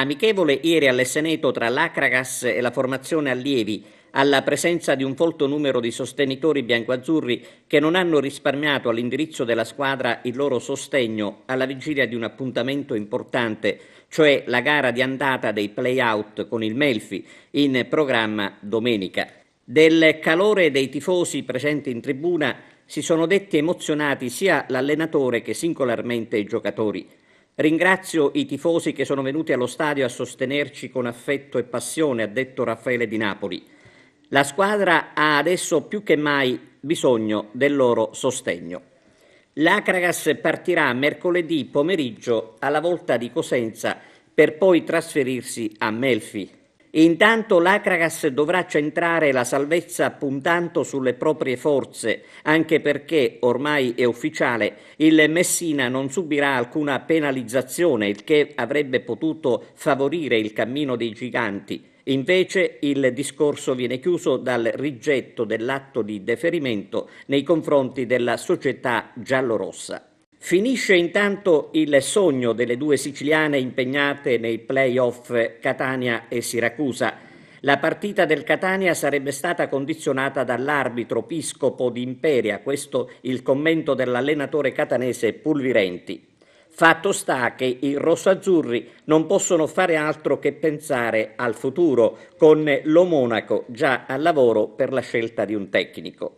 Amichevole ieri all'Esseneto tra l'Acragas e la formazione allievi, alla presenza di un folto numero di sostenitori biancoazzurri che non hanno risparmiato all'indirizzo della squadra il loro sostegno alla vigilia di un appuntamento importante, cioè la gara di andata dei play-out con il Melfi, in programma domenica. Del calore dei tifosi presenti in tribuna si sono detti emozionati sia l'allenatore che singolarmente i giocatori. Ringrazio i tifosi che sono venuti allo stadio a sostenerci con affetto e passione, ha detto Raffaele Di Napoli. La squadra ha adesso più che mai bisogno del loro sostegno. L'Acragas partirà mercoledì pomeriggio alla volta di Cosenza per poi trasferirsi a Melfi. Intanto l'Acragas dovrà centrare la salvezza puntando sulle proprie forze, anche perché, ormai è ufficiale, il Messina non subirà alcuna penalizzazione, il che avrebbe potuto favorire il cammino dei giganti. Invece il discorso viene chiuso dal rigetto dell'atto di deferimento nei confronti della società giallorossa. Finisce intanto il sogno delle due siciliane impegnate nei play-off Catania e Siracusa. La partita del Catania sarebbe stata condizionata dall'arbitro Piscopo di Imperia, questo il commento dell'allenatore catanese Pulvirenti. Fatto sta che i rossoazzurri non possono fare altro che pensare al futuro, con lo Monaco già al lavoro per la scelta di un tecnico.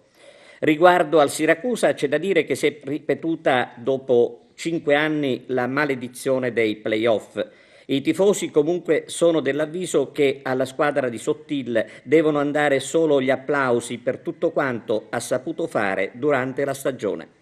Riguardo al Siracusa c'è da dire che si è ripetuta dopo 5 anni la maledizione dei play-off. I tifosi comunque sono dell'avviso che alla squadra di Sottil devono andare solo gli applausi per tutto quanto ha saputo fare durante la stagione.